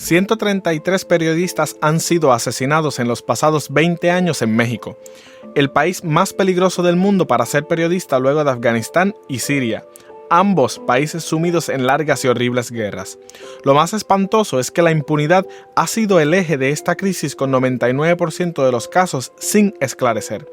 133 periodistas han sido asesinados en los pasados 20 años en México, el país más peligroso del mundo para ser periodista luego de Afganistán y Siria, ambos países sumidos en largas y horribles guerras. Lo más espantoso es que la impunidad ha sido el eje de esta crisis, con 99% de los casos sin esclarecer.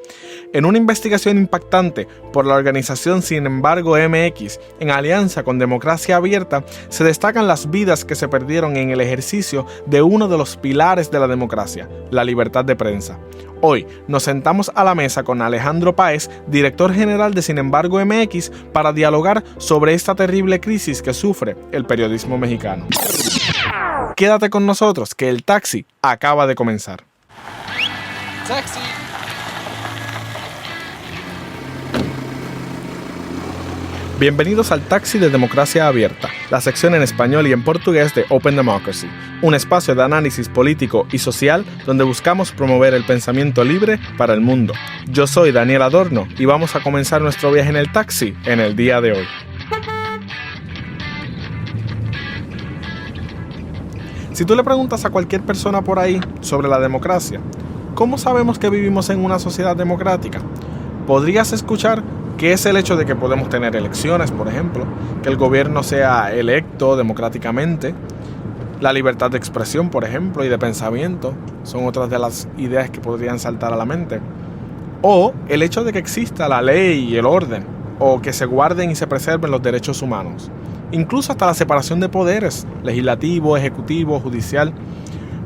En una investigación impactante por la organización Sin Embargo MX, en alianza con Democracia Abierta, se destacan las vidas que se perdieron en el ejercicio de uno de los pilares de la democracia, la libertad de prensa. Hoy nos sentamos a la mesa con Alejandro Páez, director general de Sin Embargo MX, para dialogar sobre esta terrible crisis que sufre el periodismo mexicano. Quédate con nosotros, que el taxi acaba de comenzar. ¡Taxi! Bienvenidos al Taxi de Democracia Abierta, la sección en español y en portugués de Open Democracy, un espacio de análisis político y social donde buscamos promover el pensamiento libre para el mundo. Yo soy Daniel Adorno y vamos a comenzar nuestro viaje en el taxi en el día de hoy. Si tú le preguntas a cualquier persona por ahí sobre la democracia, ¿cómo sabemos que vivimos en una sociedad democrática? Podrías escuchar que es el hecho de que podemos tener elecciones, por ejemplo, que el gobierno sea electo democráticamente, la libertad de expresión, por ejemplo, y de pensamiento, son otras de las ideas que podrían saltar a la mente, o el hecho de que exista la ley y el orden, o que se guarden y se preserven los derechos humanos, incluso hasta la separación de poderes, legislativo, ejecutivo, judicial.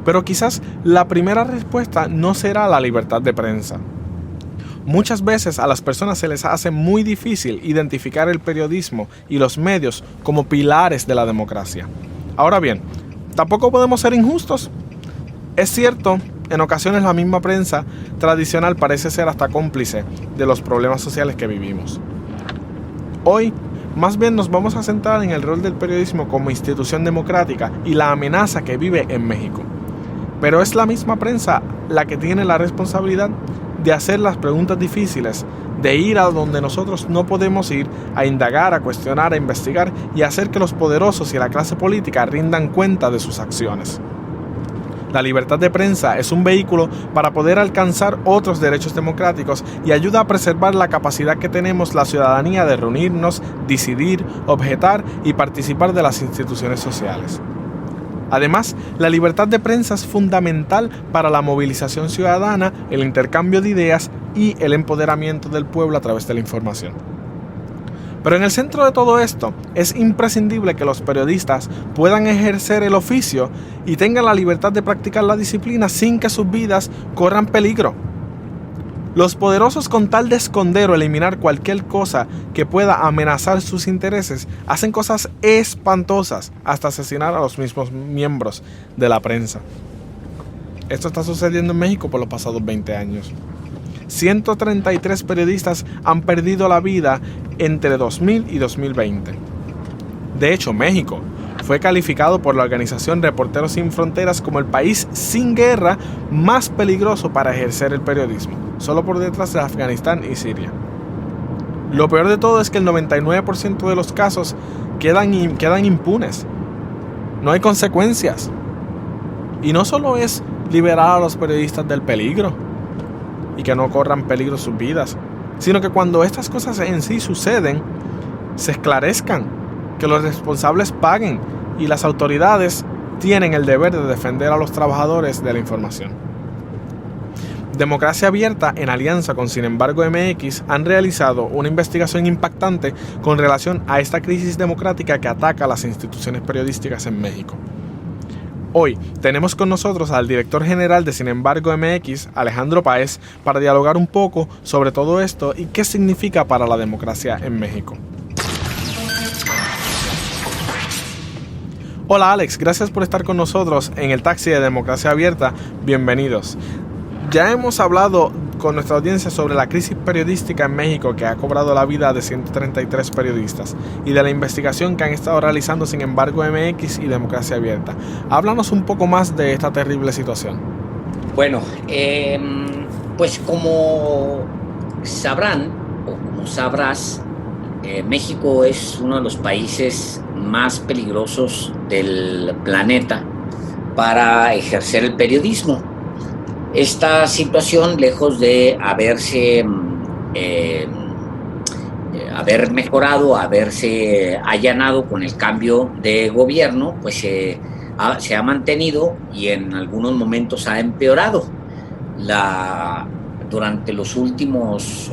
Pero quizás la primera respuesta no será la libertad de prensa. Muchas veces a las personas se les hace muy difícil identificar el periodismo y los medios como pilares de la democracia. Ahora bien, tampoco podemos ser injustos. Es cierto, en ocasiones la misma prensa tradicional parece ser hasta cómplice de los problemas sociales que vivimos. Hoy, más bien nos vamos a centrar en el rol del periodismo como institución democrática y la amenaza que vive en México. Pero es la misma prensa la que tiene la responsabilidad de hacer las preguntas difíciles, de ir a donde nosotros no podemos ir, a indagar, a cuestionar, a investigar y hacer que los poderosos y la clase política rindan cuenta de sus acciones. La libertad de prensa es un vehículo para poder alcanzar otros derechos democráticos y ayuda a preservar la capacidad que tenemos la ciudadanía de reunirnos, decidir, objetar y participar de las instituciones sociales. Además, la libertad de prensa es fundamental para la movilización ciudadana, el intercambio de ideas y el empoderamiento del pueblo a través de la información. Pero en el centro de todo esto, es imprescindible que los periodistas puedan ejercer el oficio y tengan la libertad de practicar la disciplina sin que sus vidas corran peligro. Los poderosos, con tal de esconder o eliminar cualquier cosa que pueda amenazar sus intereses, hacen cosas espantosas, hasta asesinar a los mismos miembros de la prensa. Esto está sucediendo en México por los pasados 20 años. 133 periodistas han perdido la vida entre 2000 y 2020. De hecho, México fue calificado por la organización Reporteros Sin Fronteras como el país sin guerra más peligroso para ejercer el periodismo, solo por detrás de Afganistán y Siria. Lo peor de todo es que el 99% de los casos quedan impunes. No hay consecuencias. Y no solo es liberar a los periodistas del peligro y que no corran peligro sus vidas, sino que cuando estas cosas en sí suceden, se esclarezcan, que los responsables paguen y las autoridades tienen el deber de defender a los trabajadores de la información. Democracia Abierta, en alianza con Sin Embargo MX, han realizado una investigación impactante con relación a esta crisis democrática que ataca a las instituciones periodísticas en México. Hoy tenemos con nosotros al director general de Sin Embargo MX, Alejandro Páez, para dialogar un poco sobre todo esto y qué significa para la democracia en México. Hola Alex, gracias por estar con nosotros en el taxi de Democracia Abierta. Bienvenidos. Ya hemos hablado con nuestra audiencia sobre la crisis periodística en México que ha cobrado la vida de 133 periodistas y de la investigación que han estado realizando Sin Embargo MX y Democracia Abierta. Háblanos un poco más de esta terrible situación. Bueno, pues como sabrán o como sabrás, México es uno de los países más peligrosos del planeta para ejercer el periodismo. Esta situación, lejos de haber mejorado, haberse allanado con el cambio de gobierno, pues se ha mantenido y en algunos momentos ha empeorado. Durante los últimos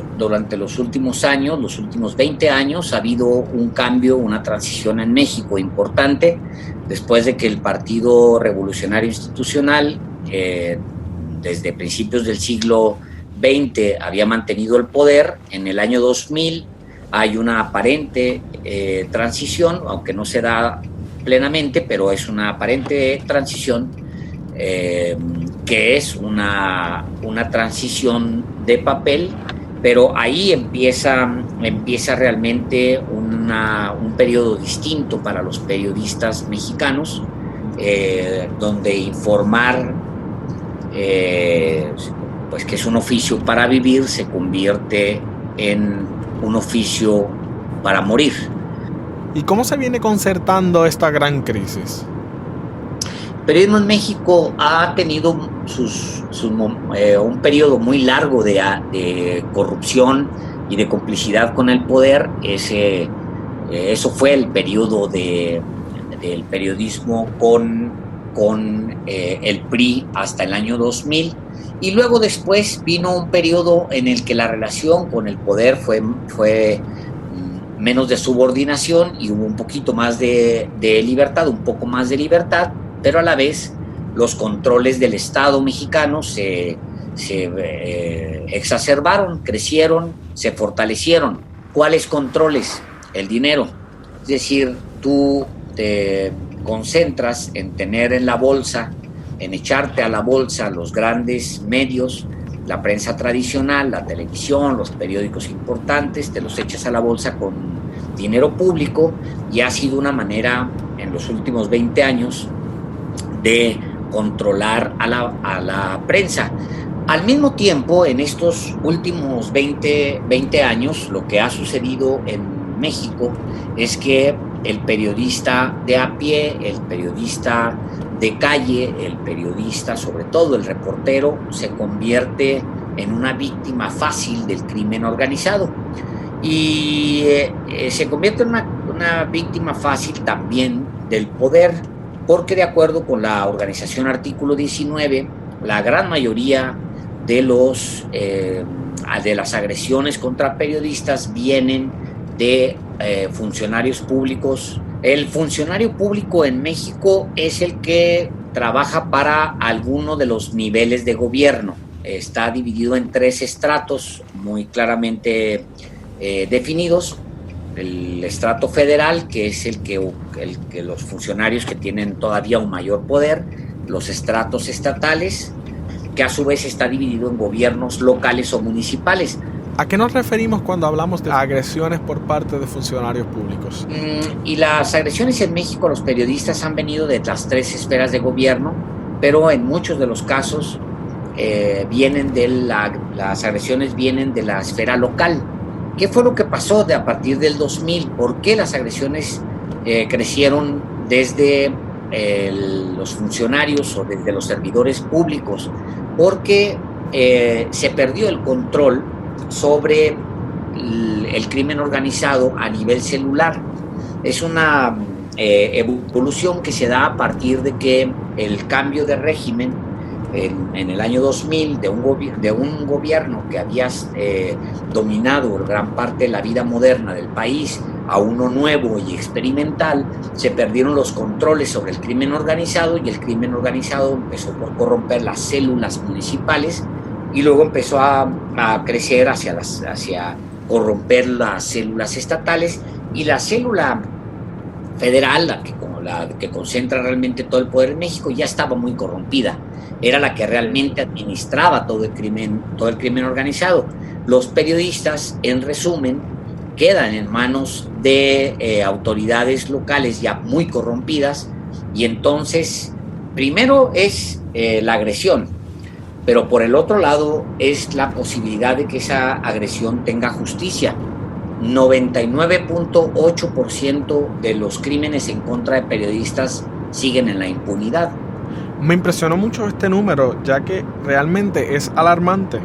años, los últimos 20 años, ha habido un cambio, una transición en México importante, después de que el Partido Revolucionario Institucional, desde principios del siglo XX, había mantenido el poder. En el año 2000 hay una aparente transición, aunque no se da plenamente, pero es una aparente transición, que es una transición de papel, pero ahí empieza realmente un periodo distinto para los periodistas mexicanos, donde informar, pues que es un oficio para vivir, se convierte en un oficio para morir. ¿Y cómo se viene concertando esta gran crisis? El periodismo en México ha tenido un periodo muy largo de corrupción y de complicidad con el poder. Eso fue el periodo del periodismo con el PRI hasta el año 2000. Y luego después vino un periodo en el que la relación con el poder fue menos de subordinación y hubo un poquito más de libertad, un poco más de libertad, pero a la vez los controles del Estado mexicano se exacerbaron, crecieron, se fortalecieron. ¿Cuáles controles? El dinero. Es decir, tú te concentras en tener en la bolsa, en echarte a la bolsa los grandes medios, la prensa tradicional, la televisión, los periódicos importantes, te los echas a la bolsa con dinero público, y ha sido una manera en los últimos 20 años de controlar a la prensa. Al mismo tiempo, en estos últimos 20 años, lo que ha sucedido en México es que el periodista de a pie, el periodista de calle, el periodista, sobre todo el reportero, se convierte en una víctima fácil del crimen organizado. Y se convierte en una víctima fácil también del poder, porque de acuerdo con la organización Artículo 19, la gran mayoría de las agresiones contra periodistas vienen de funcionarios públicos. El funcionario público en México es el que trabaja para alguno de los niveles de gobierno. Está dividido en 3 estratos muy claramente definidos. El estrato federal, que es el que los funcionarios que tienen todavía un mayor poder. Los estratos estatales, que a su vez está dividido en gobiernos locales o municipales. ¿A qué nos referimos cuando hablamos de agresiones por parte de funcionarios públicos? Y las agresiones en México a los periodistas han venido de las 3 esferas de gobierno, pero en muchos de los casos las agresiones vienen de la esfera local. ¿Qué fue lo que pasó a partir del 2000? ¿Por qué las agresiones crecieron desde los funcionarios o desde los servidores públicos? Porque se perdió el control sobre el crimen organizado a nivel celular. Es una evolución que se da a partir de que el cambio de régimen en el año 2000 de un gobierno que había dominado gran parte de la vida moderna del país a uno nuevo y experimental, se perdieron los controles sobre el crimen organizado, y el crimen organizado empezó por corromper las células municipales y luego empezó a crecer hacia corromper las células estatales, y la célula federal, la que concentra realmente todo el poder en México, ya estaba muy corrompida. Era la que realmente administraba todo el crimen organizado. Los periodistas, en resumen, quedan en manos de autoridades locales ya muy corrompidas, y entonces primero es la agresión, pero por el otro lado es la posibilidad de que esa agresión tenga justicia. 99.8% de los crímenes en contra de periodistas siguen en la impunidad. Me impresionó mucho este número, ya que realmente es alarmante.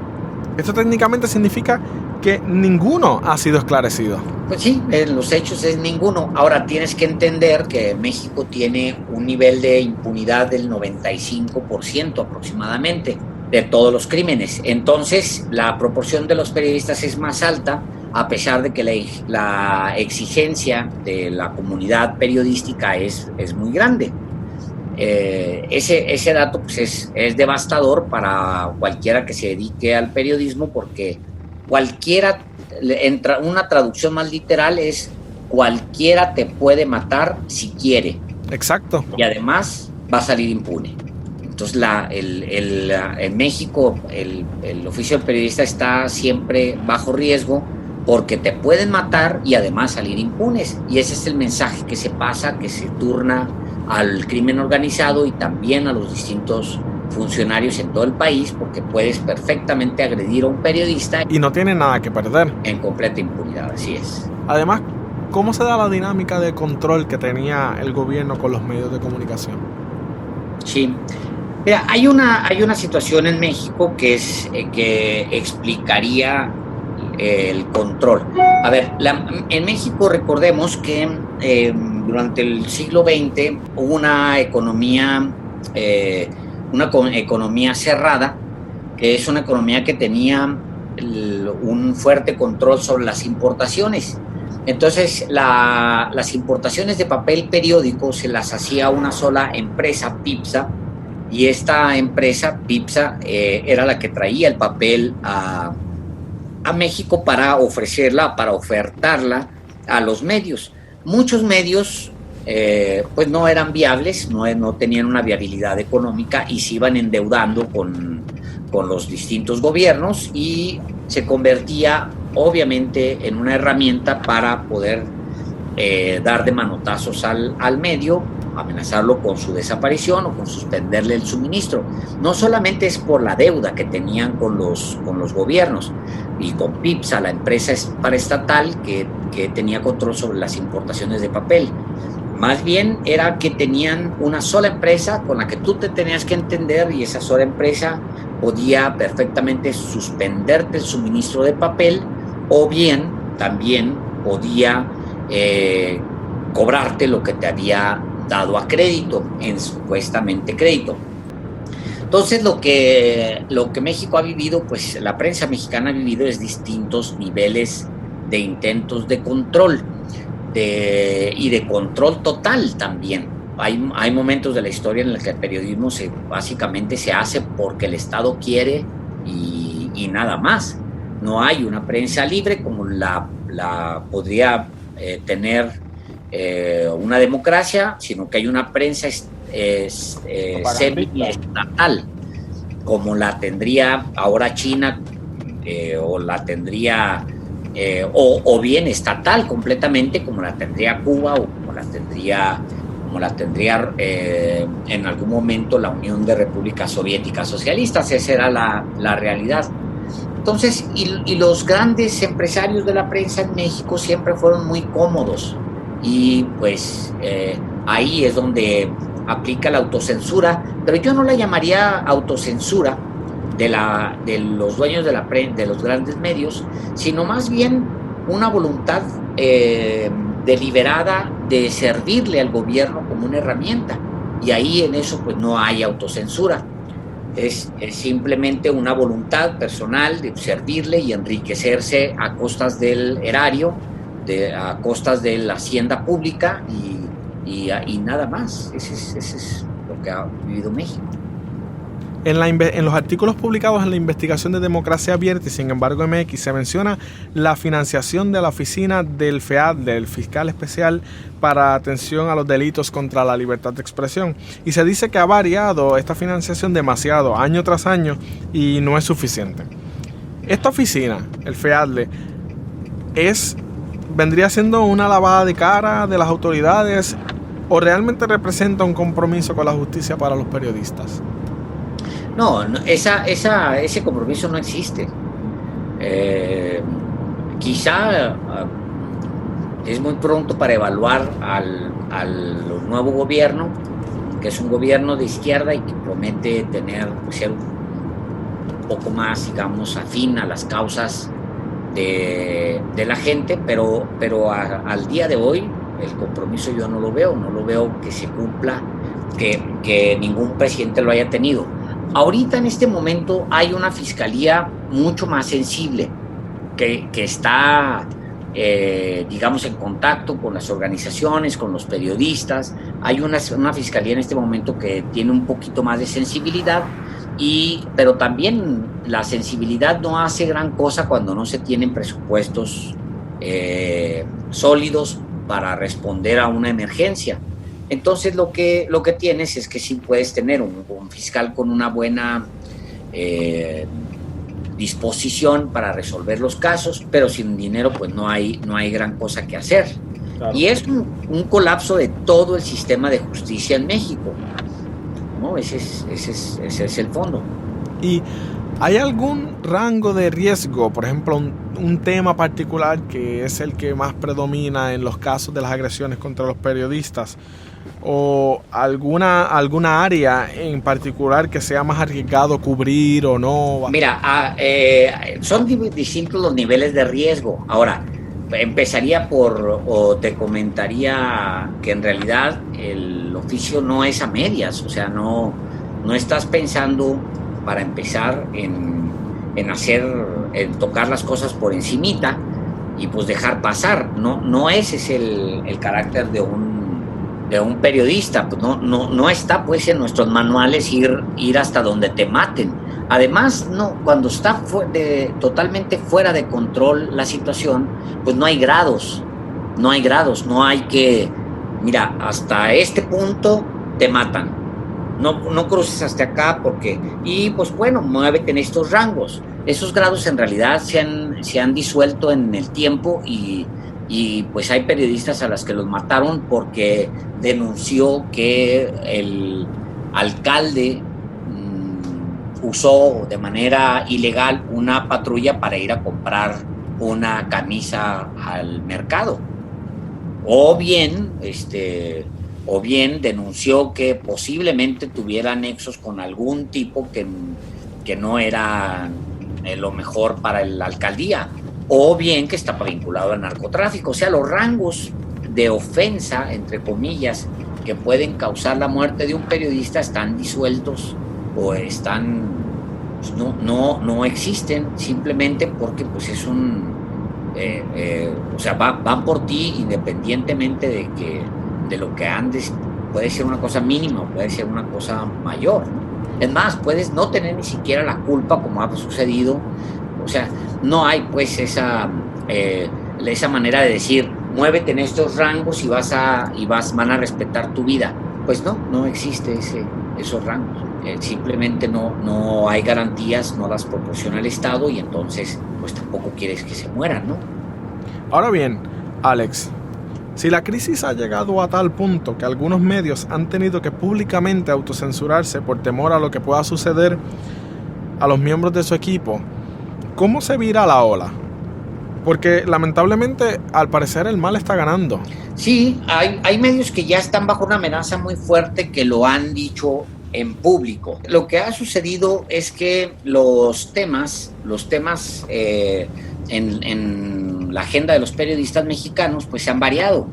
Esto técnicamente significa que ninguno ha sido esclarecido. Pues sí, en los hechos es ninguno. Ahora tienes que entender que México tiene un nivel de impunidad del 95% aproximadamente de todos los crímenes. Entonces, la proporción de los periodistas es más alta, a pesar de que la exigencia de la comunidad periodística es muy grande. Ese dato pues es devastador para cualquiera que se dedique al periodismo, porque una traducción más literal es: cualquiera te puede matar si quiere. Exacto. Y además va a salir impune. Entonces en México el oficio del periodista está siempre bajo riesgo, porque te pueden matar y además salir impunes. Y ese es el mensaje que se pasa, que se turna al crimen organizado y también a los distintos funcionarios en todo el país, porque puedes perfectamente agredir a un periodista y no tiene nada que perder, en completa impunidad. Así es. Además, ¿cómo se da la dinámica de control que tenía el gobierno con los medios de comunicación? Sí, mira, hay una situación en México que explicaría el control. A ver, en México recordemos que durante el siglo XX hubo una economía cerrada, que es una economía que tenía un fuerte control sobre las importaciones. Entonces, las importaciones de papel periódico se las hacía una sola empresa, PIPSA, y esta empresa, PIPSA, era la que traía el papel a México para ofertarla a los medios. Muchos medios pues no eran viables, no tenían una viabilidad económica y se iban endeudando con los distintos gobiernos, y se convertía obviamente en una herramienta para poder dar de manotazos al medio, amenazarlo con su desaparición o con suspenderle el suministro. No solamente es por la deuda que tenían con los gobiernos y con PIPSA, la empresa paraestatal que tenía control sobre las importaciones de papel. Más bien era que tenían una sola empresa con la que tú te tenías que entender, y esa sola empresa podía perfectamente suspenderte el suministro de papel, o bien también podía cobrarte lo que te había dado a crédito, en supuestamente crédito. Entonces, lo que México ha vivido, pues la prensa mexicana ha vivido, es distintos niveles de intentos de control y de control total también. Hay momentos de la historia en los que el periodismo básicamente se hace porque el Estado quiere y nada más. No hay una prensa libre como la podría tener una democracia, sino que hay una prensa semi-estatal, como la tendría ahora China, o la tendría o bien estatal completamente, como la tendría Cuba, o como la tendría en algún momento la Unión de Repúblicas Soviéticas Socialistas. Esa era la realidad. Entonces, y los grandes empresarios de la prensa en México siempre fueron muy cómodos, y pues ahí es donde aplica la autocensura, pero yo no la llamaría autocensura de los dueños de los grandes medios, sino más bien una voluntad deliberada de servirle al gobierno como una herramienta, y ahí en eso pues no hay autocensura. Es simplemente una voluntad personal de servirle y enriquecerse a costas del erario, a costas de la hacienda pública, y nada más. Ese es lo que ha vivido México. En los artículos publicados en la investigación de Democracia Abierta y Sin Embargo MX se menciona la financiación de la oficina del FEAD, del Fiscal Especial para Atención a los Delitos contra la Libertad de Expresión, y se dice que ha variado esta financiación demasiado año tras año y no es suficiente. Esta oficina, el FEADLE, vendría siendo una lavada de cara de las autoridades, o realmente representa un compromiso con la justicia para los periodistas. No, ese compromiso no existe. Quizá es muy pronto para evaluar al nuevo gobierno, que es un gobierno de izquierda y que promete ser un poco más, digamos, afín a las causas de la gente, pero al día de hoy el compromiso yo no lo veo que se cumpla, que ningún presidente lo haya tenido. Ahorita en este momento hay una fiscalía mucho más sensible que está, digamos, en contacto con las organizaciones, con los periodistas. Hay una fiscalía en este momento que tiene un poquito más de sensibilidad, pero también la sensibilidad no hace gran cosa cuando no se tienen presupuestos sólidos para responder a una emergencia. Entonces lo que tienes es que sí puedes tener un fiscal con una buena disposición para resolver los casos, pero sin dinero pues no hay gran cosa que hacer. Claro. Y es un colapso de todo el sistema de justicia en México, ¿no? Ese es el fondo. ¿Y hay algún rango de riesgo, por ejemplo, un tema particular que es el que más predomina en los casos de las agresiones contra los periodistas, o alguna área en particular que sea más arriesgado cubrir o no? Mira, son distintos los niveles de riesgo. Ahora, empezaría o te comentaría que en realidad el oficio no es a medias, o sea, no estás pensando para empezar en tocar las cosas por encimita y pues dejar pasar. No ese es el carácter de un periodista. Pues no está pues en nuestros manuales ir hasta donde te maten. Además, cuando está totalmente fuera de control la situación, pues no hay grados, no hay que, mira, hasta este punto te matan, no cruces hasta acá y pues bueno, muévete en estos rangos. Esos grados en realidad se han disuelto en el tiempo y pues hay periodistas a las que los mataron porque denunció que el alcalde usó de manera ilegal una patrulla para ir a comprar una camisa al mercado. O bien denunció que posiblemente tuviera nexos con algún tipo que no era lo mejor para la alcaldía, o bien que estaba vinculado al narcotráfico. O sea, los rangos de ofensa, entre comillas, que pueden causar la muerte de un periodista están disueltos o no existen, simplemente porque pues es o sea, van por ti independientemente de lo que andes. Puede ser una cosa mínima, puede ser una cosa mayor, ¿no? Es más, puedes no tener ni siquiera la culpa, como ha sucedido. O sea, no hay pues esa manera de decir, muévete en estos rangos y van a respetar tu vida. Pues no existe esos rangos. Simplemente no hay garantías, no las proporciona el Estado y entonces pues tampoco quieres que se mueran, ¿no? Ahora bien, Alex, si la crisis ha llegado a tal punto que algunos medios han tenido que públicamente autocensurarse por temor a lo que pueda suceder a los miembros de su equipo, ¿cómo se vira la ola? Porque lamentablemente, al parecer, el mal está ganando. Sí, hay medios que ya están bajo una amenaza muy fuerte que lo han dicho en público. Lo que ha sucedido es que los temas en la agenda de los periodistas mexicanos pues se han variado.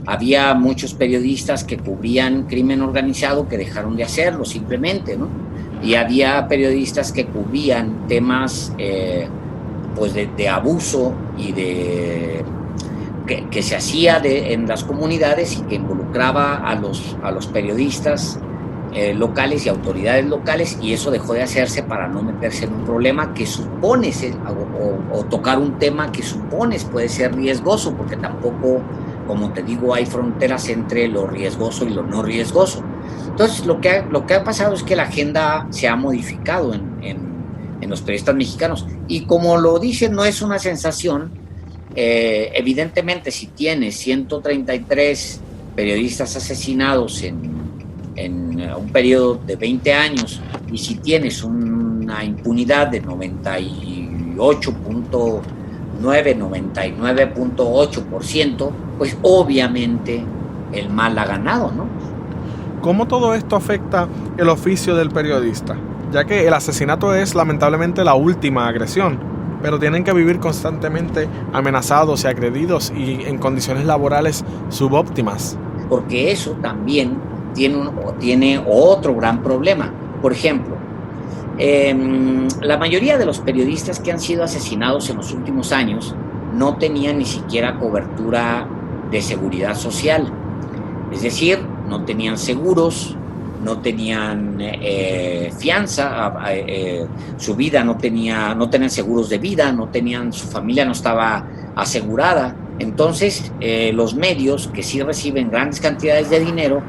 Había muchos periodistas que cubrían crimen organizado que dejaron de hacerlo simplemente, ¿no? Y había periodistas que cubrían temas pues de abuso y que se hacía en las comunidades y que involucraba a los periodistas locales y autoridades locales, y eso dejó de hacerse para no meterse en un problema que supones o tocar un tema que supones puede ser riesgoso, porque tampoco, como te digo, hay fronteras entre lo riesgoso y lo no riesgoso. Entonces lo que ha pasado es que la agenda se ha modificado en los periodistas mexicanos, y como lo dicen, no es una sensación. Evidentemente, si tienes 133 periodistas asesinados en un periodo de 20 años, y si tienes una impunidad de 98.9, 99.8%, pues obviamente el mal ha ganado, ¿no? ¿Cómo todo esto afecta el oficio del periodista? Ya que el asesinato es lamentablemente la última agresión, pero tienen que vivir constantemente amenazados y agredidos y en condiciones laborales subóptimas. Porque eso también tiene otro gran problema. Por ejemplo, la mayoría de los periodistas que han sido asesinados en los últimos años no tenían ni siquiera cobertura de seguridad social. Es decir, no tenían seguros, no tenían fianza, su vida no tenían seguros de vida, su familia no estaba asegurada. Entonces, los medios que sí reciben grandes cantidades de dinero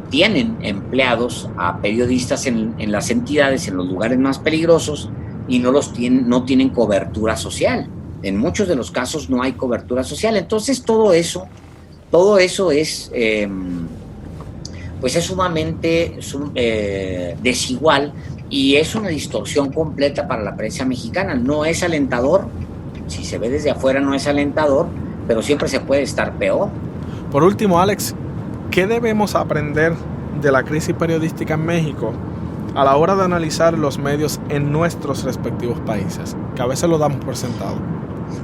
tienen empleados a periodistas en las entidades, en los lugares más peligrosos, y no tienen cobertura social. En muchos de los casos no hay cobertura social. Entonces todo eso es pues es sumamente desigual, y es una distorsión completa para la prensa mexicana. No es alentador, si se ve desde afuera no es alentador, pero siempre se puede estar peor. Por último, Alex, ¿qué debemos aprender de la crisis periodística en México a la hora de analizar los medios en nuestros respectivos países, que a veces lo damos por sentado?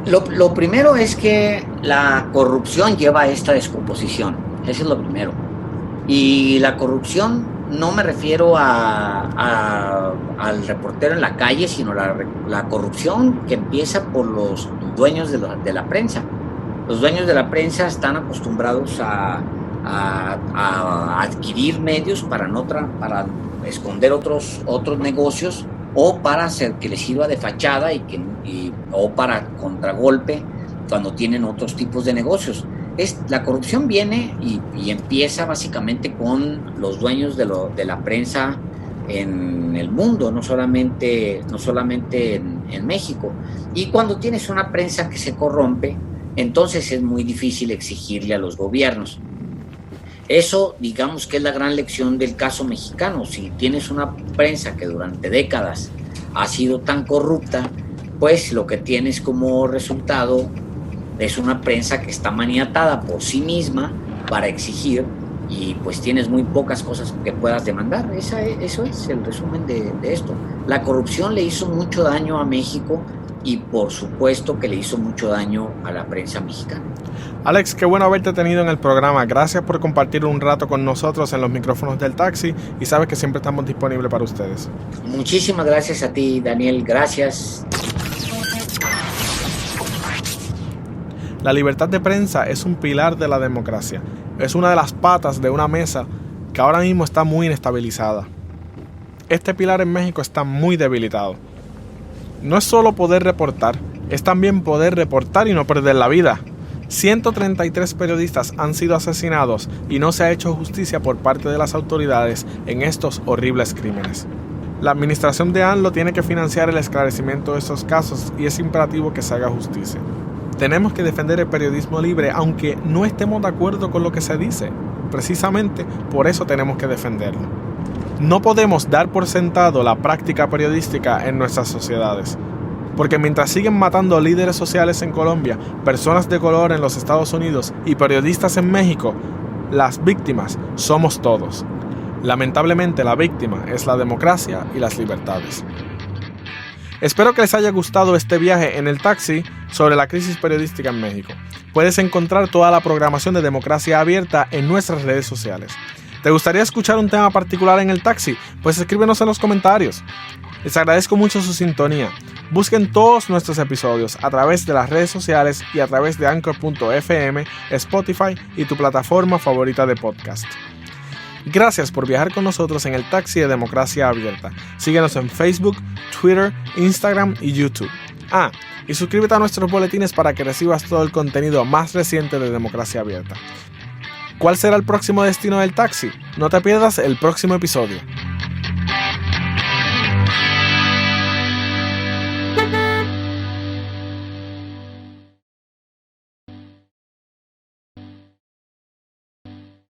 Lo primero es que la corrupción lleva a esta descomposición. Eso es lo primero. Y la corrupción no me refiero al reportero en la calle, sino la corrupción que empieza por los dueños de la prensa. Los dueños de la prensa están acostumbrados a adquirir medios para esconder otros negocios, o para hacer que les sirva de fachada o para contragolpe cuando tienen otros tipos de negocios. La corrupción viene y empieza básicamente con los dueños de la prensa en el mundo, no solamente en México. Y cuando tienes una prensa que se corrompe, entonces es muy difícil exigirle a los gobiernos. Eso, digamos que es la gran lección del caso mexicano. Si tienes una prensa que durante décadas ha sido tan corrupta, pues lo que tienes como resultado es una prensa que está maniatada por sí misma para exigir, y pues tienes muy pocas cosas que puedas demandar. Eso es el resumen de esto. La corrupción le hizo mucho daño a México, y por supuesto que le hizo mucho daño a la prensa mexicana. Alex, qué bueno haberte tenido en el programa. Gracias por compartir un rato con nosotros en los micrófonos del taxi, y sabes que siempre estamos disponibles para ustedes. Muchísimas gracias a ti, Daniel. Gracias. La libertad de prensa es un pilar de la democracia. Es una de las patas de una mesa que ahora mismo está muy inestabilizada. Este pilar en México está muy debilitado. No es solo poder reportar, es también poder reportar y no perder la vida. 133 periodistas han sido asesinados y no se ha hecho justicia por parte de las autoridades en estos horribles crímenes. La administración de AMLO tiene que financiar el esclarecimiento de estos casos, y es imperativo que se haga justicia. Tenemos que defender el periodismo libre aunque no estemos de acuerdo con lo que se dice. Precisamente por eso tenemos que defenderlo. No podemos dar por sentado la práctica periodística en nuestras sociedades, porque mientras siguen matando líderes sociales en Colombia, personas de color en los Estados Unidos y periodistas en México, las víctimas somos todos. Lamentablemente la víctima es la democracia y las libertades. Espero que les haya gustado este viaje en el taxi sobre la crisis periodística en México. Puedes encontrar toda la programación de Democracia Abierta en nuestras redes sociales. ¿Te gustaría escuchar un tema particular en el taxi? Pues escríbenos en los comentarios. Les agradezco mucho su sintonía. Busquen todos nuestros episodios a través de las redes sociales y a través de Anchor.fm, Spotify y tu plataforma favorita de podcast. Gracias por viajar con nosotros en el taxi de Democracia Abierta. Síguenos en Facebook, Twitter, Instagram y YouTube. Y suscríbete a nuestros boletines para que recibas todo el contenido más reciente de Democracia Abierta. ¿Cuál será el próximo destino del taxi? No te pierdas el próximo episodio.